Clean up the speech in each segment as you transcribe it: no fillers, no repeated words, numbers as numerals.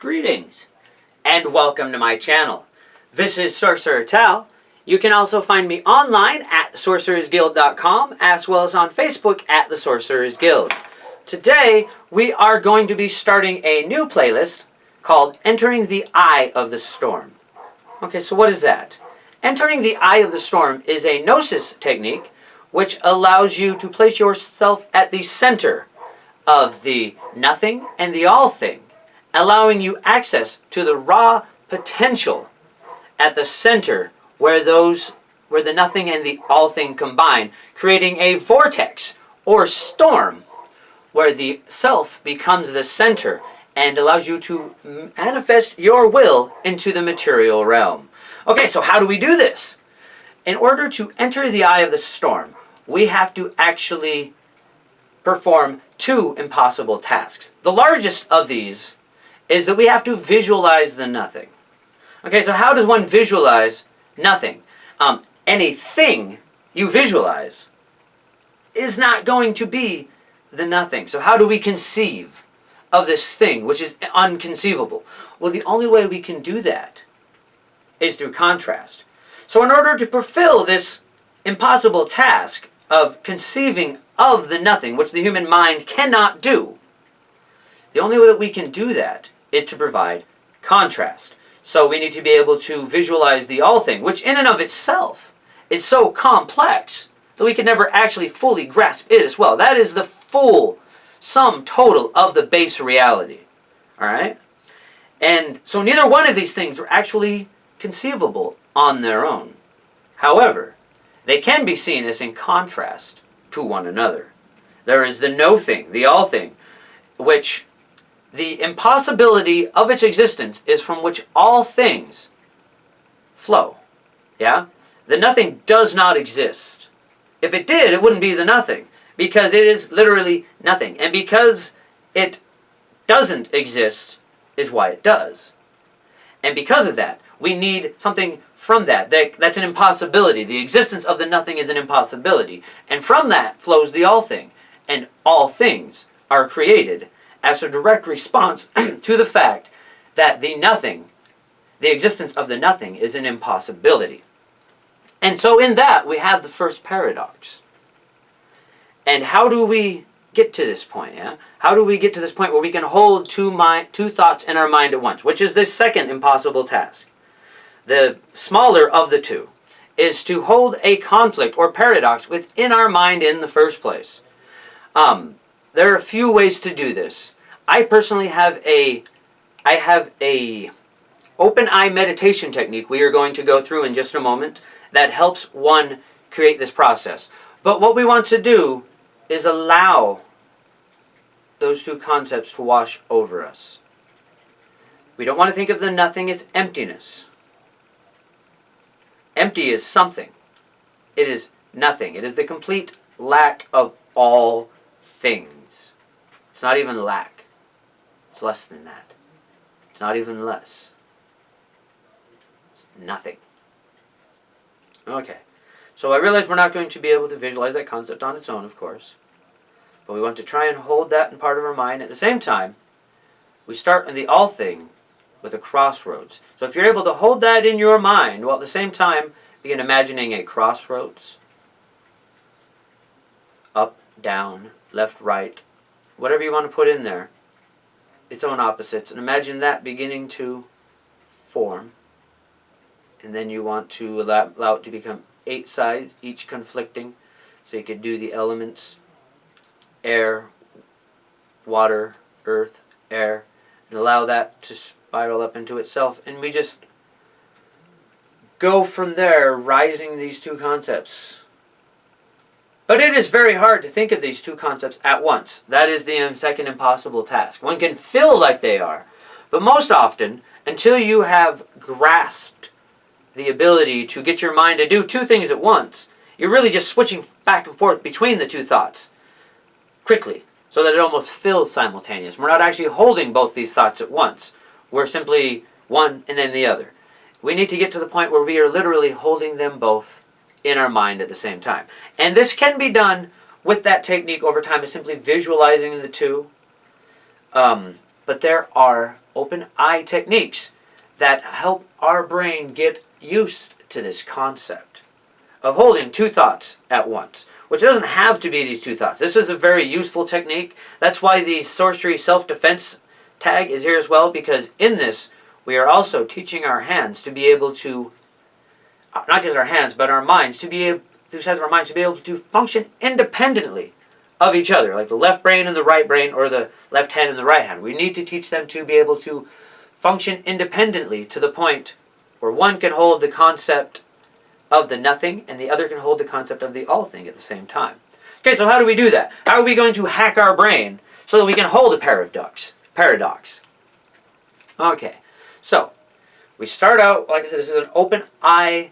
Greetings, and welcome to my channel. This is Sorcerer Tal. You can also find me online at sorcerersguild.com, as well as on Facebook at the Sorcerers Guild. Today, we are going to be starting a new playlist called Entering the Eye of the Storm. Okay, so what is that? Entering the Eye of the Storm is a Gnosis technique which allows you to place yourself at the center of the nothing and the all thing, allowing you access to the raw potential at the center where the nothing and the all thing combine, creating a vortex or storm where the self becomes the center and allows you to manifest your will into the material realm. Okay, so how do we do this? In order to enter the eye of the storm, we have to actually perform two impossible tasks. The largest of these is that we have to visualize the nothing. Okay, so how does one visualize nothing? Anything you visualize is not going to be the nothing. So how do we conceive of this thing which is unconceivable? Well, the only way we can do that is through contrast. So in order to fulfill this impossible task of conceiving of the nothing, which the human mind cannot do, the only way that we can do that is to provide contrast. So we need to be able to visualize the all thing, which in and of itself is so complex that we can never actually fully grasp it as well. That is the full sum total of the base reality. Alright? And so neither one of these things are actually conceivable on their own. However, they can be seen as in contrast to one another. There is the no thing, the all thing, which the impossibility of its existence is from which all things flow. Yeah? The nothing does not exist. If it did, it wouldn't be the nothing, because it is literally nothing. And because it doesn't exist is why it does. And because of that, we need something from that. That's an impossibility. The existence of the nothing is an impossibility. And from that flows the all thing. And all things are created as a direct response to the fact that the nothing, the existence of the nothing, is an impossibility. And so in that, we have the first paradox. And how do we get to this point? Yeah? How do we get to this point where we can hold two thoughts in our mind at once, which is the second impossible task? The smaller of the two is to hold a conflict or paradox within our mind in the first place. There are a few ways to do this. I personally have a open eye meditation technique we are going to go through in just a moment that helps one create this process. But what we want to do is allow those two concepts to wash over us. We don't want to think of the nothing as emptiness. Empty is something. It is nothing. It is the complete lack of all things. It's not even lack. It's less than that. It's not even less. It's nothing. Okay. So I realize we're not going to be able to visualize that concept on its own, of course. But we want to try and hold that in part of our mind. At the same time, we start in the all thing with a crossroads. So if you're able to hold that in your mind, while at the same time begin imagining a crossroads, up, down, left, right, whatever you want to put in there, its own opposites, and imagine that beginning to form. And then you want to allow it to become 8 sides, each conflicting. So you could do the elements, air, water, earth, air, and allow that to spiral up into itself. And we just go from there, rising these two concepts. But it is very hard to think of these two concepts at once. That is the second impossible task. One can feel like they are. But most often, until you have grasped the ability to get your mind to do two things at once, you're really just switching back and forth between the two thoughts quickly, so that it almost feels simultaneous. We're not actually holding both these thoughts at once. We're simply one and then the other. We need to get to the point where we are literally holding them both in our mind at the same time. And this can be done with that technique over time, is simply visualizing the two. But there are open eye techniques that help our brain get used to this concept of holding two thoughts at once, which doesn't have to be these two thoughts. This is a very useful technique. That's why the sorcery self-defense tag is here as well, because in this we are also teaching our hands to be able to, not just our hands, but our minds to be able, two sides of our minds to be able to function independently of each other, like the left brain and the right brain, or the left hand and the right hand. We need to teach them to be able to function independently to the point where one can hold the concept of the nothing and the other can hold the concept of the all thing at the same time. Okay, so how do we do that? How are we going to hack our brain so that we can hold a paradox? Okay, so we start out, like I said, this is an open eye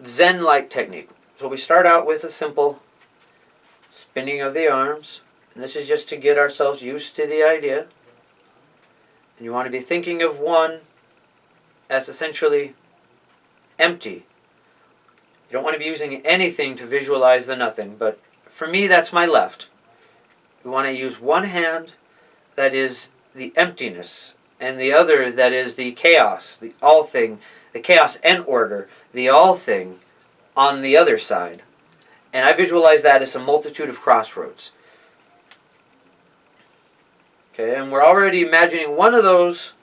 Zen-like technique. So we start out with a simple spinning of the arms, and this is just to get ourselves used to the idea. And you want to be thinking of one as essentially empty. You don't want to be using anything to visualize the nothing, but for me that's my left. We want to use one hand that is the emptiness, and the other that is the chaos, the all thing, the chaos and order, the all thing on the other side. And I visualize that as a multitude of crossroads. Okay, and we're already imagining one of those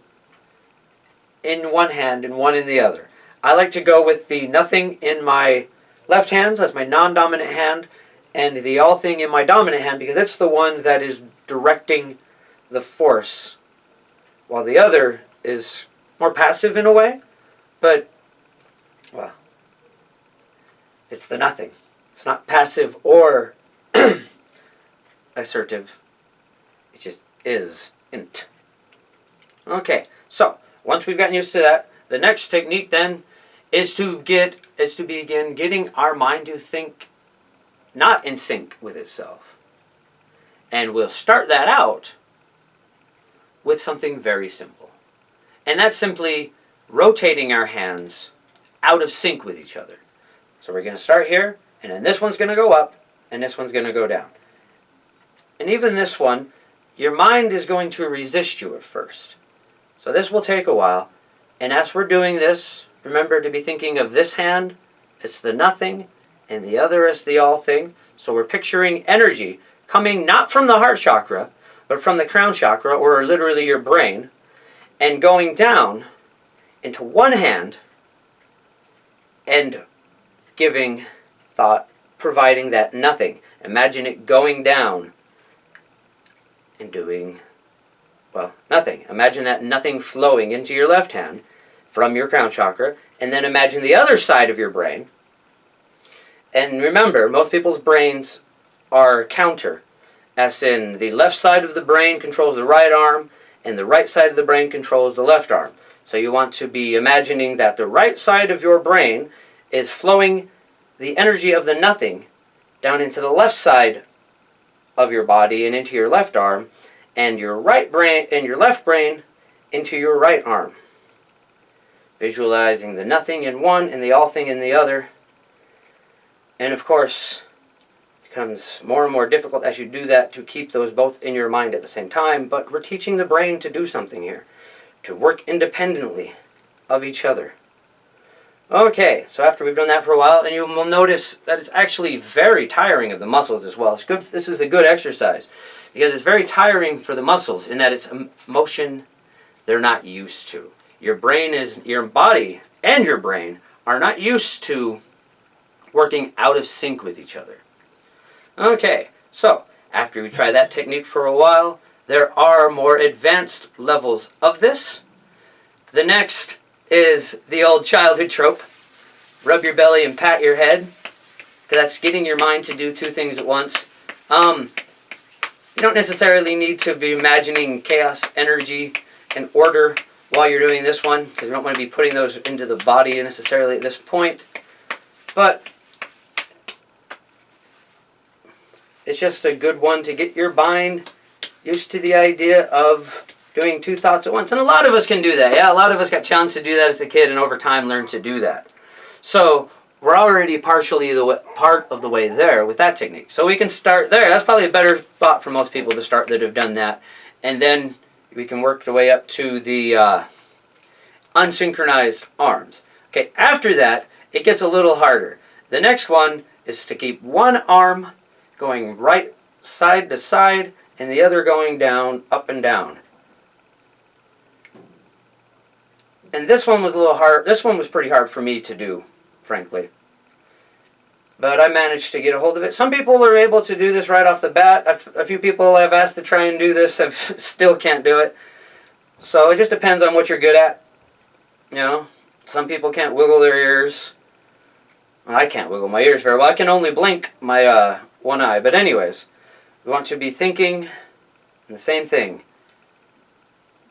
in one hand and one in the other. I like to go with the nothing in my left hand, that's my non-dominant hand, and the all thing in my dominant hand, because it's the one that is directing the force, while the other is more passive in a way, but, well, it's the nothing. It's not passive or assertive. It just isn't. Okay, so once we've gotten used to that, the next technique then is to begin getting our mind to think not in sync with itself. And we'll start that out with something very simple. And that's simply rotating our hands out of sync with each other. So we're going to start here, and then this one's going to go up, and this one's going to go down. And even this one, your mind is going to resist you at first. So this will take a while. And as we're doing this, remember to be thinking of this hand, it's the nothing, and the other is the all thing. So we're picturing energy coming not from the heart chakra, but from the crown chakra, or literally your brain, and going down into one hand and giving thought, providing that nothing. Imagine it going down and doing, well, nothing. Imagine that nothing flowing into your left hand from your crown chakra, and then imagine the other side of your brain. And remember, most people's brains are counter, as in the left side of the brain controls the right arm, and the right side of the brain controls the left arm. So you want to be imagining that the right side of your brain is flowing the energy of the nothing down into the left side of your body and into your left arm, and your right brain and your left brain into your right arm. Visualizing the nothing in one and the all thing in the other. And of course, it becomes more and more difficult as you do that to keep those both in your mind at the same time, but we're teaching the brain to do something here, to work independently of each other. Okay, so after we've done that for a while, and you will notice that it's actually very tiring of the muscles as well. It's good. This is a good exercise because it's very tiring for the muscles in that it's a motion they're not used to. Your body and your brain are not used to working out of sync with each other. Okay, so after we try that technique for a while, there are more advanced levels of this. The next is the old childhood trope. Rub your belly and pat your head. That's getting your mind to do two things at once. You don't necessarily need to be imagining chaos, energy, and order while you're doing this one, because you don't want to be putting those into the body necessarily at this point. But it's just a good one to get your mind used to the idea of doing two thoughts at once. And a lot of us can do that. Yeah, a lot of us got challenged to do that as a kid and over time learned to do that. So we're already partially part of the way there with that technique. So we can start there. That's probably a better spot for most people to start that have done that. And then we can work the way up to the unsynchronized arms. Okay, after that, it gets a little harder. The next one is to keep one arm going right side to side and the other going down, up and down. And this one was a little hard. This one was pretty hard for me to do, frankly. But I managed to get a hold of it. Some people are able to do this right off the bat. A few people I've asked to try and do this have still can't do it. So it just depends on what you're good at. You know, some people can't wiggle their ears. Well, I can't wiggle my ears very well. I can only blink my one eye. But anyways, we want to be thinking the same thing.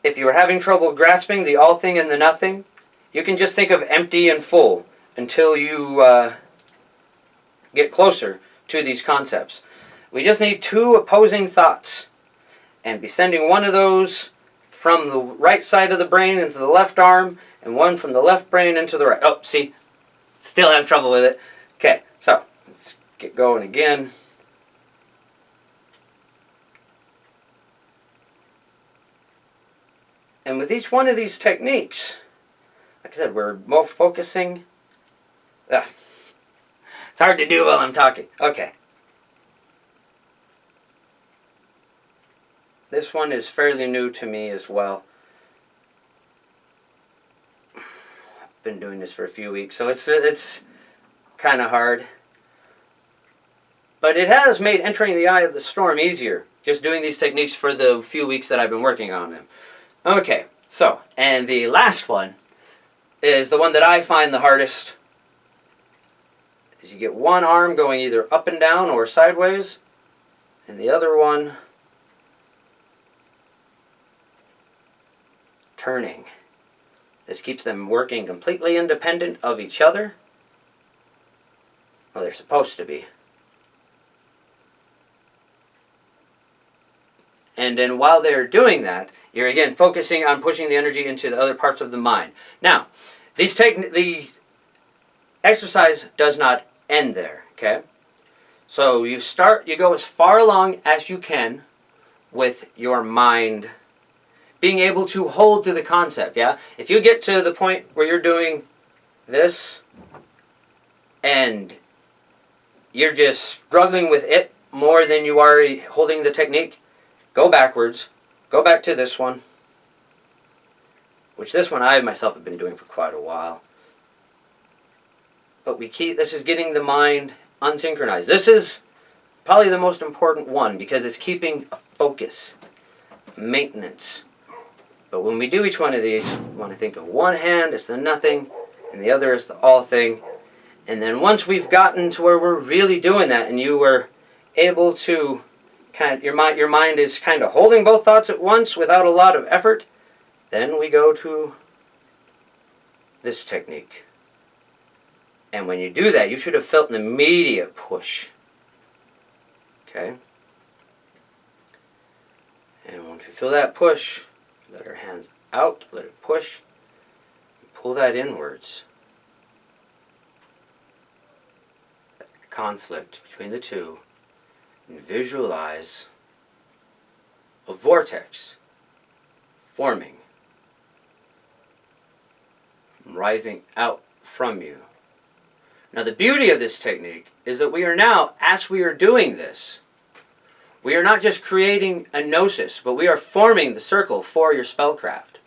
If you are having trouble grasping the all thing and the nothing, you can just think of empty and full until you get closer to these concepts. We just need two opposing thoughts and be sending one of those from the right side of the brain into the left arm and one from the left brain into the right. Oh, see? Still have trouble with it. Okay, so let's get going again. And with each one of these techniques, like I said, we're more focusing. It's hard to do while I'm talking. Okay. This one is fairly new to me as well. I've been doing this for a few weeks, so it's kind of hard. But it has made entering the eye of the storm easier, just doing these techniques for the few weeks that I've been working on them. Okay, so, and the last one is the one that I find the hardest. Is you get one arm going either up and down or sideways, and the other one turning. This keeps them working completely independent of each other. Well, they're supposed to be. And then while they're doing that, you're again focusing on pushing the energy into the other parts of the mind. Now, the exercise does not end there, okay? So you go as far along as you can with your mind being able to hold to the concept, yeah? If you get to the point where you're doing this and you're just struggling with it more than you are holding the technique, go backwards. Go back to this one. Which this one I myself have been doing for quite a while. But this is getting the mind unsynchronized. This is probably the most important one because it's keeping a focus, maintenance. But when we do each one of these, we want to think of one hand as the nothing and the other as the all thing. And then once we've gotten to where we're really doing that and you were able to your mind is kind of holding both thoughts at once without a lot of effort, then we go to this technique. And when you do that, you should have felt an immediate push. Okay? And once we feel that push, let our hands out, let it push, pull that inwards. Conflict between the two. And visualize a vortex forming, rising out from you. Now the beauty of this technique is that we are now, as we are doing this, we are not just creating a gnosis, but we are forming the circle for your spellcraft.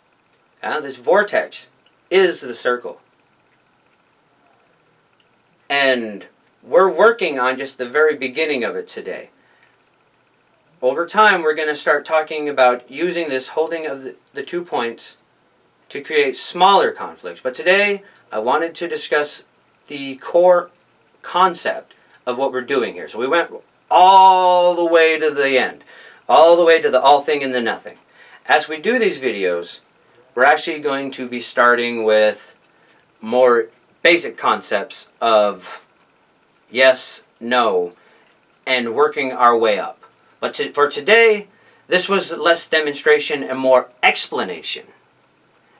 This vortex is the circle. And we're working on just the very beginning of it today. Over time, we're going to start talking about using this holding of the 2 points to create smaller conflicts. But today, I wanted to discuss the core concept of what we're doing here. So we went all the way to the end, all the way to the all thing and the nothing. As we do these videos, we're actually going to be starting with more basic concepts of yes, no, and working our way up. But for today, this was less demonstration and more explanation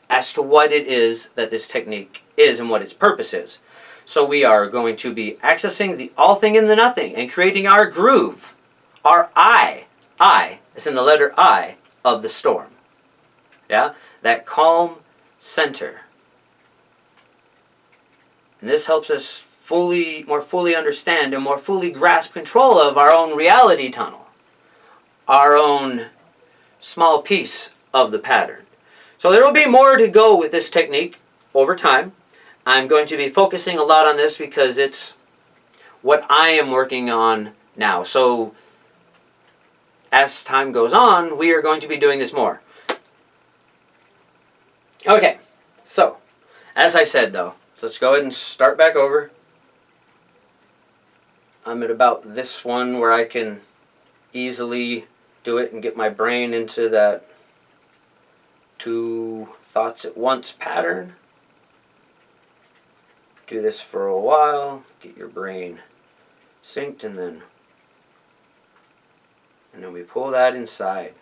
as to what it is that this technique is and what its purpose is. So we are going to be accessing the all thing and the nothing and creating our groove, our I is in the letter I of the storm. Yeah, that calm center. And this helps us more fully understand and more fully grasp control of our own reality tunnel, our own small piece of the pattern. So there will be more to go with this technique over time. I'm going to be focusing a lot on this because it's what I am working on now. So as time goes on, we are going to be doing this more. Okay, so as I said though, let's go ahead and start back over. I'm at about this one where I can easily do it and get my brain into that 2 thoughts at once pattern. Do this for a while, get your brain synced, and then we pull that inside.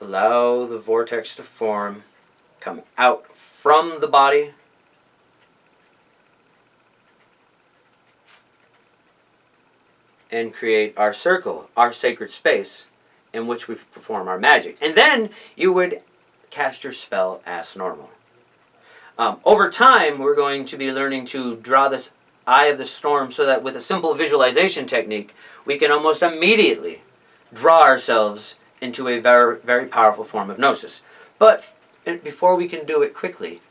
Allow the vortex to form, come out from the body. And create our circle, our sacred space in which we perform our magic. And then you would cast your spell as normal. Over time, we're going to be learning to draw this eye of the storm so that with a simple visualization technique, we can almost immediately draw ourselves into a very, very powerful form of gnosis. But before we can do it quickly,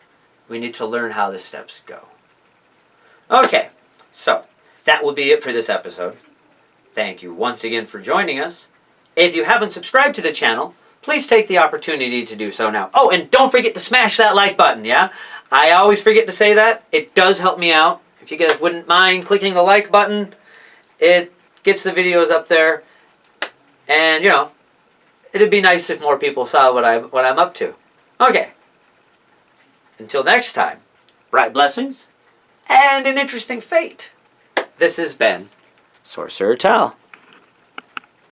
we need to learn how the steps go. Okay, so that will be it for this episode. Thank you once again for joining us. If you haven't subscribed to the channel, please take the opportunity to do so now. Oh, and don't forget to smash that like button, yeah? I always forget to say that. It does help me out. If you guys wouldn't mind clicking the like button, it gets the videos up there. And, it'd be nice if more people saw what I'm up to. Okay. Until next time, bright blessings and an interesting fate. This has been Sorcerer Tal.